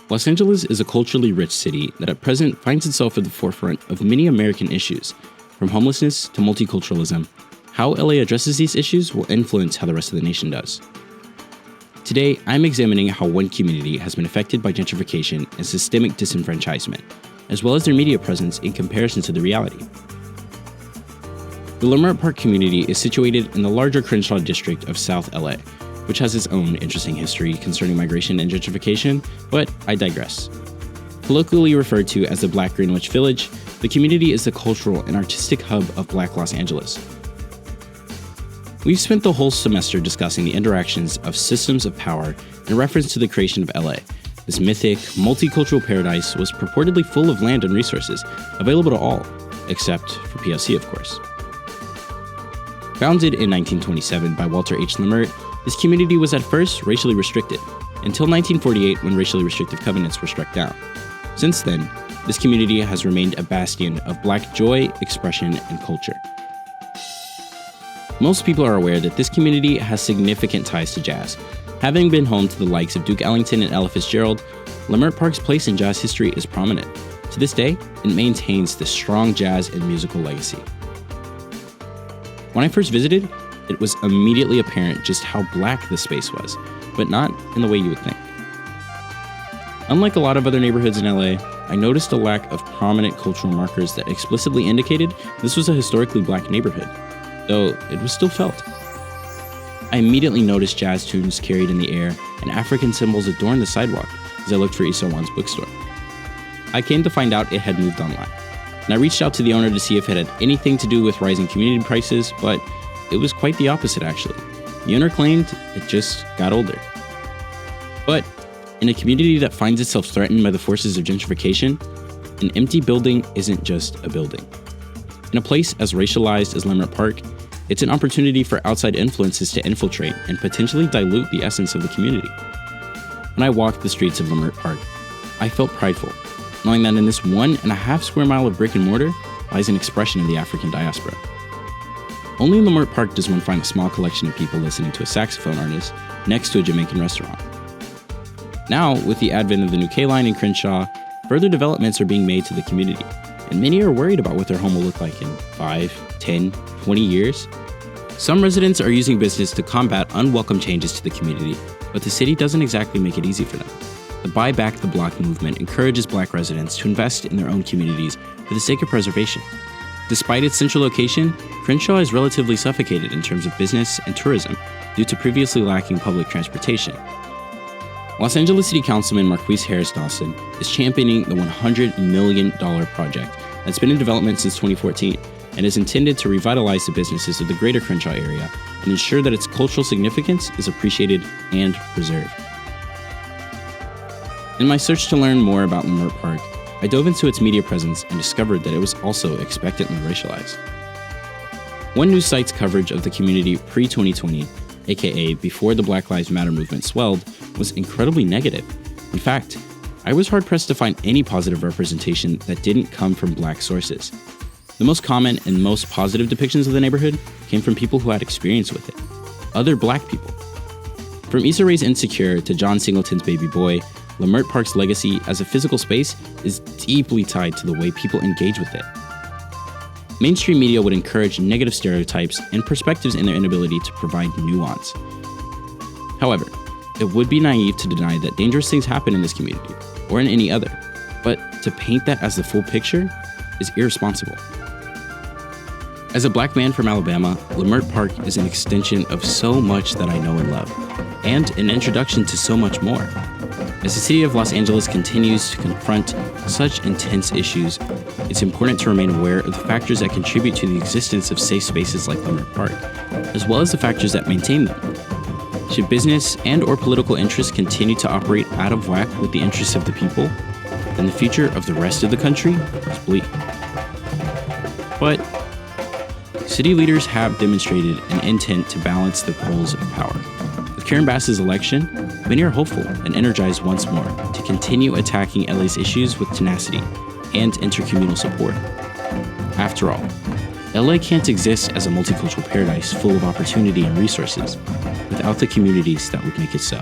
Los Angeles is a culturally rich city that at present finds itself at the forefront of many American issues, from homelessness to multiculturalism. How LA addresses these issues will influence how the rest of the nation does. Today, I'm examining how one community has been affected by gentrification and systemic disenfranchisement, as well as their media presence in comparison to the reality. The Leimert Park community is situated in the larger Crenshaw district of South LA, which has its own interesting history concerning migration and gentrification, but I digress. Colloquially referred to as the Black Greenwich Village, the community is the cultural and artistic hub of Black Los Angeles. We've spent the whole semester discussing the interactions of systems of power in reference to the creation of LA. This mythic, multicultural paradise was purportedly full of land and resources, available to all, except for POC, of course. Founded in 1927 by Walter H. Leimert, this community was at first racially restricted, until 1948 when racially restrictive covenants were struck down. Since then, this community has remained a bastion of Black joy, expression, and culture. Most people are aware that this community has significant ties to jazz. Having been home to the likes of Duke Ellington and Ella Fitzgerald, Leimert Park's place in jazz history is prominent. To this day, it maintains this strong jazz and musical legacy. When I first visited, it was immediately apparent just how Black the space was, but not in the way you would think. Unlike a lot of other neighborhoods in LA, I noticed a lack of prominent cultural markers that explicitly indicated this was a historically Black neighborhood, though it was still felt. I immediately noticed jazz tunes carried in the air and African symbols adorned the sidewalk as I looked for Issa Wan's bookstore. I came to find out it had moved online, and I reached out to the owner to see if it had anything to do with rising community prices, but it was quite the opposite actually. The owner claimed it just got older. But in a community that finds itself threatened by the forces of gentrification, an empty building isn't just a building. In a place as racialized as Leimert Park, it's an opportunity for outside influences to infiltrate and potentially dilute the essence of the community. When I walked the streets of Leimert Park, I felt prideful, knowing that in this 1.5 square mile of brick and mortar lies an expression of the African diaspora. Only in Leimert Park does one find a small collection of people listening to a saxophone artist next to a Jamaican restaurant. Now, with the advent of the new K-Line in Crenshaw, further developments are being made to the community, and many are worried about what their home will look like in 5, 10, 20 years. Some residents are using business to combat unwelcome changes to the community, but the city doesn't exactly make it easy for them. The Buy Back the Block movement encourages Black residents to invest in their own communities for the sake of preservation. Despite its central location, Crenshaw is relatively suffocated in terms of business and tourism due to previously lacking public transportation. Los Angeles City Councilman Marquise Harris Dawson is championing the $100 million project that's been in development since 2014 and is intended to revitalize the businesses of the greater Crenshaw area and ensure that its cultural significance is appreciated and preserved. In my search to learn more about Leimert Park, I dove into its media presence and discovered that it was also expectantly racialized. One news site's coverage of the community pre-2020, aka before the Black Lives Matter movement swelled, was incredibly negative. In fact, I was hard-pressed to find any positive representation that didn't come from Black sources. The most common and most positive depictions of the neighborhood came from people who had experience with it, other Black people. From Issa Rae's Insecure to John Singleton's Baby Boy, Leimert Park's legacy as a physical space is deeply tied to the way people engage with it. Mainstream media would encourage negative stereotypes and perspectives in their inability to provide nuance. However, it would be naive to deny that dangerous things happen in this community, or in any other, but to paint that as the full picture is irresponsible. As a Black man from Alabama, Leimert Park is an extension of so much that I know and love, and an introduction to so much more. As the city of Los Angeles continues to confront such intense issues, it's important to remain aware of the factors that contribute to the existence of safe spaces like Leimert Park, as well as the factors that maintain them. Should business and/or political interests continue to operate out of whack with the interests of the people, then the future of the rest of the country is bleak. But city leaders have demonstrated an intent to balance the poles of power. With Karen Bass's election, many are hopeful and energized once more to continue attacking LA's issues with tenacity and intercommunal support. After all, LA can't exist as a multicultural paradise full of opportunity and resources without the communities that would make it so.